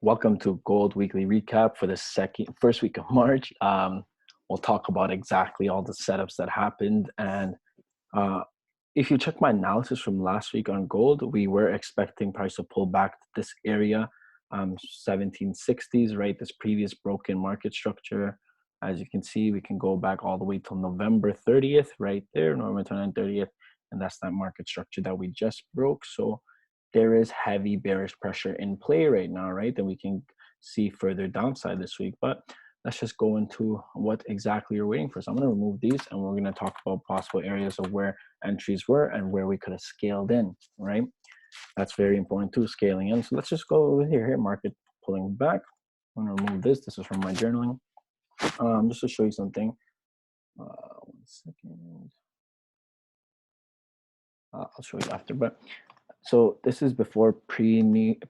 Welcome to Gold Weekly Recap for the first week of March. We'll talk about exactly all the setups that happened. And uh, if you check my analysis from last week on gold, we were expecting price to pull back to this area, 1760s, right? This previous broken market structure. As you can see, we can go back all the way till November 30th, right there, November 29th, 30th. And that's that market structure that we just broke. So there is heavy bearish pressure in play right now, right? That we can see further downside this week. But let's just go into what exactly you're waiting for. So I'm going to remove these and we're going to talk about possible areas of where entries were and where we could have scaled in, right? That's very important too, scaling in. So let's just go over here, market pulling back. I'm going to remove this. This is from my journaling. Just to show you something. 1 second. I'll show you after, but so this is before pre-London,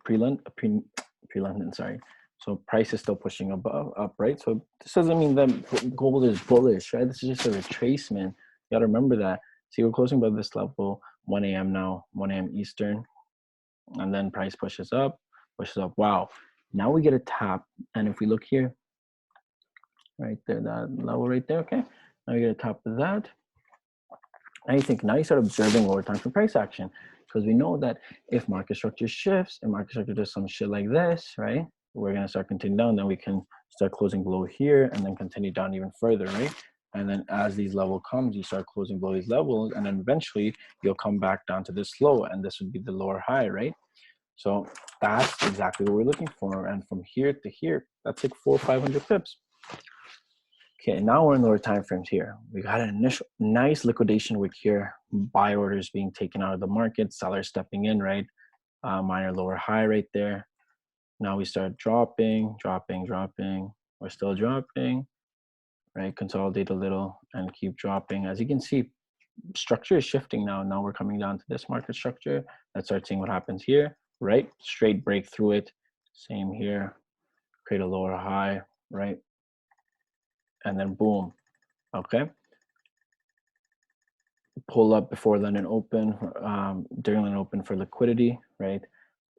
sorry. So price is still pushing up, right? So this doesn't mean that gold is bullish, right? This is just a retracement. You gotta remember that. See, we're closing above this level, 1 a.m. now, 1 a.m. Eastern, and then price pushes up. Wow. Now we get a tap, and if we look here, right there, that level right there, okay? Now we get a tap of that. Now you start observing lower time for price action, because we know that if market structure shifts and market structure does some shit like this, right, we're going to start continuing down. Then we can start closing below here and then continue down even further, right? And then as these level comes, you start closing below these levels, and then eventually you'll come back down to this low, and this would be the lower high, right? So that's exactly what we're looking for. And from here to here, that's like 400 or 500 pips. Okay, now we're in lower time frames here. We got an initial nice liquidation wick here, buy orders being taken out of the market, sellers stepping in, right? Minor lower high right there. Now we start dropping. We're still dropping, right? Consolidate a little and keep dropping. As you can see, structure is shifting now. Now we're coming down to this market structure. Let's start seeing what happens here, right? Straight break through it. Same here. Create a lower high, right? And then boom, okay? Pull up before London Open, during London Open for liquidity, right?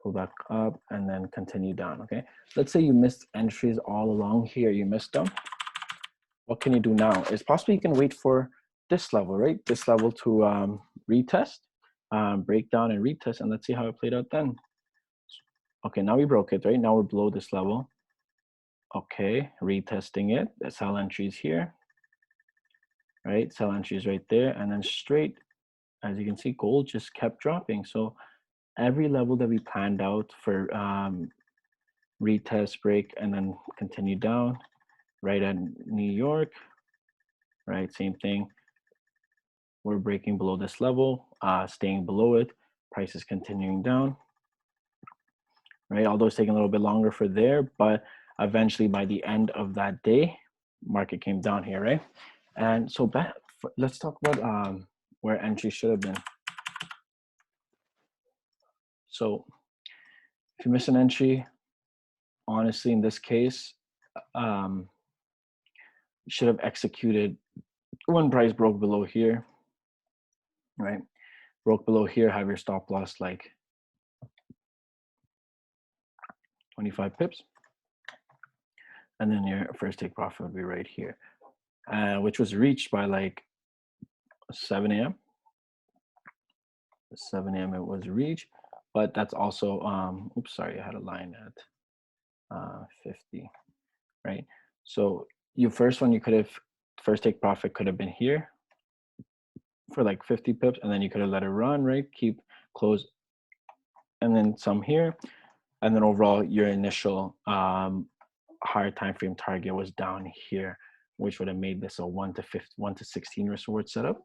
Pull back up and then continue down, okay? Let's say you missed entries all along here, you missed them. What can you do now? It's possible you can wait for this level, right? This level to retest, break down and retest, and let's see how it played out then. Okay, now we broke it, right? Now we're below this level. Okay, retesting it. The sell entries here, right? Sell entries right there, and then straight, as you can see, gold just kept dropping. So every level that we planned out for retest, break, and then continue down, right at New York, right? Same thing. We're breaking below this level, staying below it. Price is continuing down, right? Although it's taking a little bit longer for there, but eventually by the end of that day, market came down here, right? And so let's talk about where entry should have been. So if you miss an entry, honestly, in this case, you should have executed when price broke below here, right? Broke below here, have your stop loss like 25 pips. And then your first take profit would be right here, which was reached by like 7 a.m. 7 a.m. it was reached, but that's also, oops, sorry, I had a line at 50, right? So your first one, you could have, first take profit could have been here for like 50 pips, and then you could have let it run, right? Keep close, and then some here, and then overall your initial higher time frame target was down here, which would have made this a 1 to 16 risk reward setup.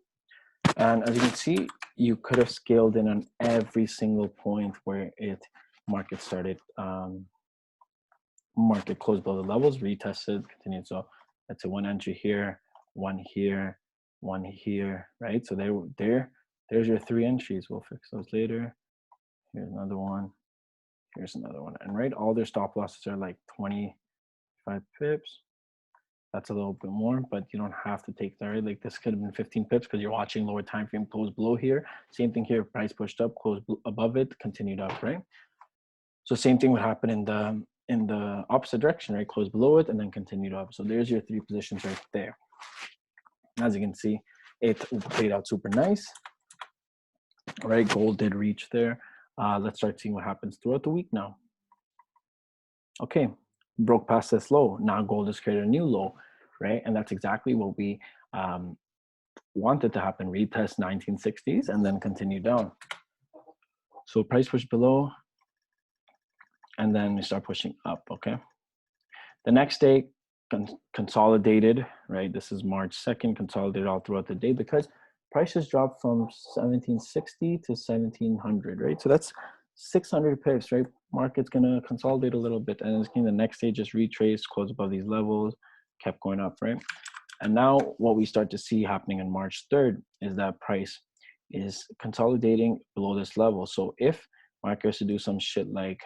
And as you can see, you could have scaled in on every single point where market started, market closed below the levels, retested, continued. So that's a one entry here, one here, one here, right? So there's your three entries. We'll fix those later. Here's another one. Here's another one. And right, all their stop losses are like 25 pips. That's a little bit more, but you don't have to take that, right? Like this could have been 15 pips because you're watching lower time frame close below here. Same thing here, price pushed up, closed above it, continued up, right? So same thing would happen in the in the opposite direction, right? Closed below it and then continued up. So there's your 3 positions right there. As you can see, it played out super nice. All right, gold did reach there. Let's start seeing what happens throughout the week now. Okay, broke past this low. Now gold has created a new low, right? And that's exactly what we wanted to happen. Retest 1960s and then continue down. So price push below, and then we start pushing up, okay? The next day, consolidated, right? This is March 2nd, consolidated all throughout the day because prices dropped from 1760 to 1700, right? So that's 600 pips, right? Market's gonna consolidate a little bit, and it's gonna the next day just retrace, close above these levels, kept going up, right? And now what we start to see happening on March 3rd is that price is consolidating below this level. So if market was to do some shit like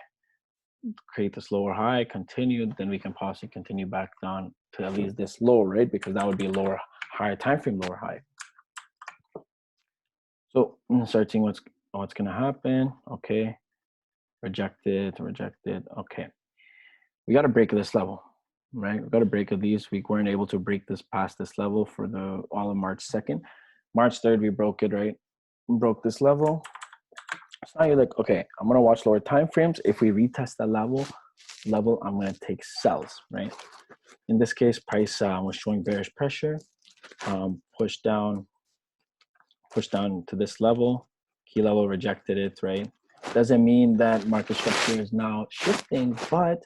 create this lower high, continue, then we can possibly continue back down to at least this low, right? Because that would be a lower, higher time frame, lower high. So I'm gonna start seeing what's gonna happen. Okay, rejected. Okay, we got to break this level, right? We got to break at least. We weren't able to break this past this level for the all of March 2nd. March 3rd, we broke it, right? We broke this level. So now you're like, okay, I'm gonna watch lower time frames. If we retest that level, I'm gonna take sells, right? In this case, price was showing bearish pressure, push down to this level, key level rejected it, right? Doesn't mean that market structure is now shifting, but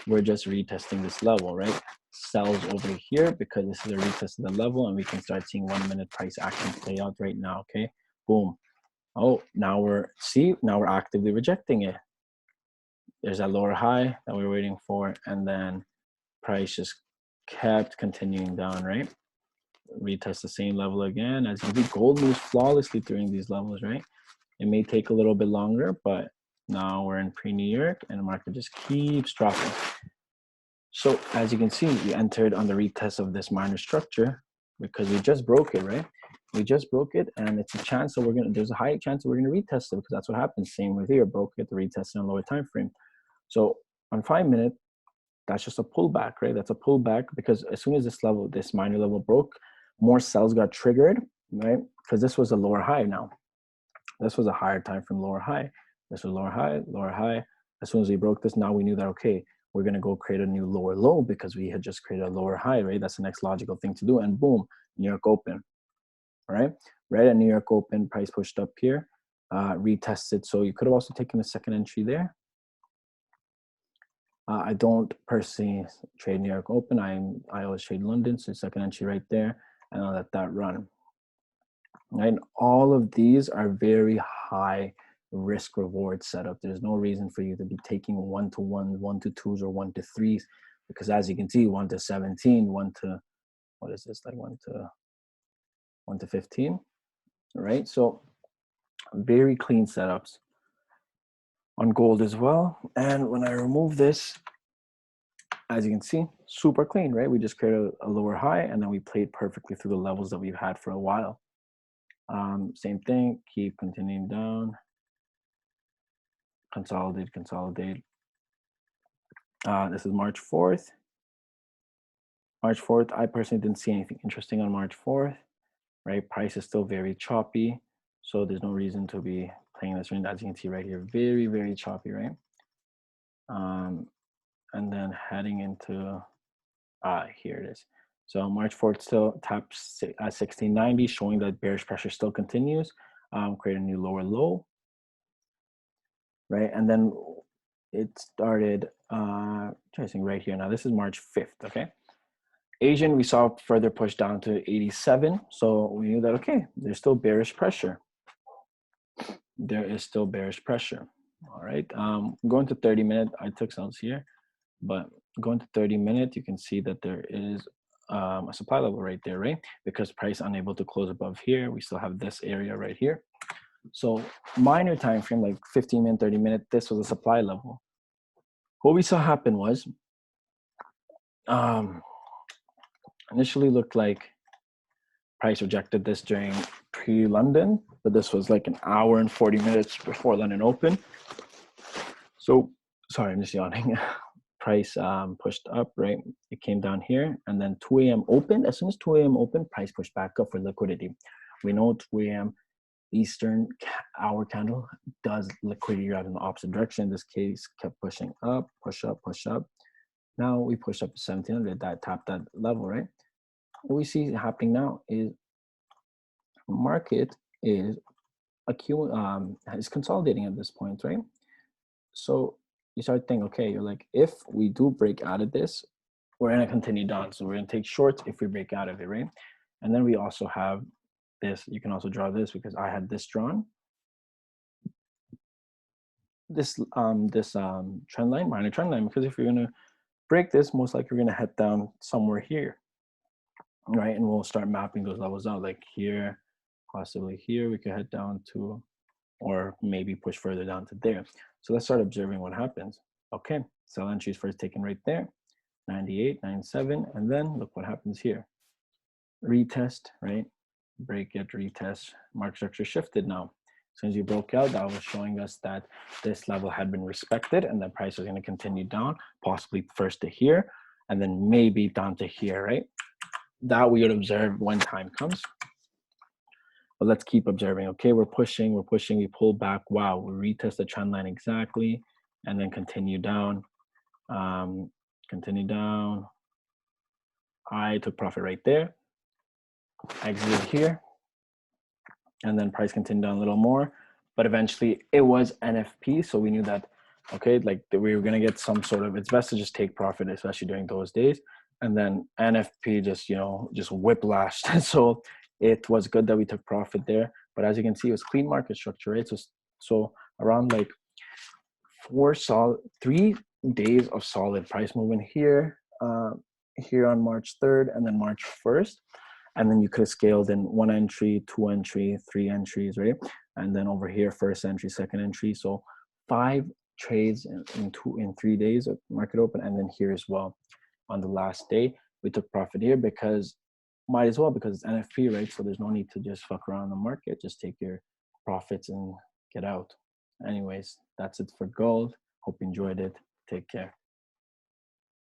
we're just retesting this level, right? Sells over here because this is a retest of the level, and we can start seeing 1 minute price action play out right now, okay? Boom. Oh, now we're actively rejecting it. There's that lower high that we were waiting for, and then price just kept continuing down, right? Retest the same level again. As you can see, gold moves flawlessly during these levels, right? It may take a little bit longer, but now we're in pre-New York and the market just keeps dropping. So as you can see, we entered on the retest of this minor structure because we just broke it, right? We just broke it, and it's a chance that there's a high chance that we're gonna retest it because that's what happens. Same with here, broke it, the retest in a lower time frame. So on 5 minute, that's just a pullback, right? That's a pullback because as soon as this minor level broke, more sells got triggered, right? Because this was a lower high now. This was a higher time frame lower high. This was lower high. As soon as we broke this, now we knew that, okay, we're gonna go create a new lower low because we had just created a lower high, right? That's the next logical thing to do. And boom, New York open, all right? Right at New York open, price pushed up here, retested. So you could have also taken a second entry there. I don't personally trade New York open. I always trade London, so second entry right there, and I'll let that run. And all of these are very high risk reward setup. There's no reason for you to be taking 1-to-1, 1-to-2s, or 1-to-3s, because as you can see, 1-to-17, 1-to, what is this, like 1-to-15, right? So very clean setups on gold as well. And when I remove this, as you can see, super clean, right? We just created a lower high, and then we played perfectly through the levels that we've had for a while. Same thing, keep continuing down, consolidate. This is March 4th. March 4th, I personally didn't see anything interesting on March 4th, right? Price is still very choppy, so there's no reason to be playing this range. As you can see right here, very, very choppy, right? And then heading into, here it is. So March 4th still taps 1690, showing that bearish pressure still continues. Create a new lower low, right? And then it started tracing right here. Now this is March 5th, okay? Asian, we saw further push down to 87. So we knew that, okay, there's still bearish pressure. There is still bearish pressure, all right? Going to 30 minute, I took sells here, but going to 30 minute, you can see that there is a supply level right there, right? Because price unable to close above here, we still have this area right here. So minor time frame, like 15 minute, 30 minute, this was a supply level. What we saw happen was, initially looked like price rejected this during pre-London, but this was like an hour and 40 minutes before London open. So, sorry, I'm just yawning. price pushed up, right? It came down here, and then 2 a.m. opened. As soon as 2 a.m. opened, price pushed back up for liquidity. We know 2 a.m. Eastern hour candle does liquidity out in the opposite direction. In this case, kept pushing up, push up, push up. Now we push up to 1700, that tapped that level, right? What we see happening now is market is consolidating at this point, right? So you start thinking, okay, you're like, if we do break out of this, we're gonna continue down. So we're gonna take shorts if we break out of it, right? And then we also have this. You can also draw this because I had this drawn. This trend line, minor trend line, because if you're gonna break this, most likely you're gonna head down somewhere here, right? And we'll start mapping those levels out, like here, possibly here. We could head down to, or maybe push further down to there. So let's start observing what happens. Okay, sell entries first taken right there, 98, 97, and then look what happens here. Retest, right? Break it, retest, market structure shifted now. As soon as you broke out, that was showing us that this level had been respected and the price is going to continue down, possibly first to here, and then maybe down to here, right? That we would observe when time comes. But let's keep observing. Okay, we're pushing, we pull back. Wow, we retest the trend line exactly, and then continue down. Continue down. I took profit right there. Exited here. And then price continued down a little more. But eventually it was NFP. So we knew that, okay, like we were going to get some sort of, it's best to just take profit, especially during those days. And then NFP just, just whiplashed. So it was good that we took profit there. But as you can see, it was clean market structure, right? So around like 3 days of solid price movement here, here on March 3rd and then March 1st. And then you could have scaled in 1 entry, 2 entry, 3 entries, right? And then over here, first entry, second entry. So 5 trades in 3 days of market open. And then here as well on the last day, we took profit here because might as well, because it's NFP, right? So there's no need to just fuck around the market. Just take your profits and get out. Anyways, that's it for gold. Hope you enjoyed it. Take care.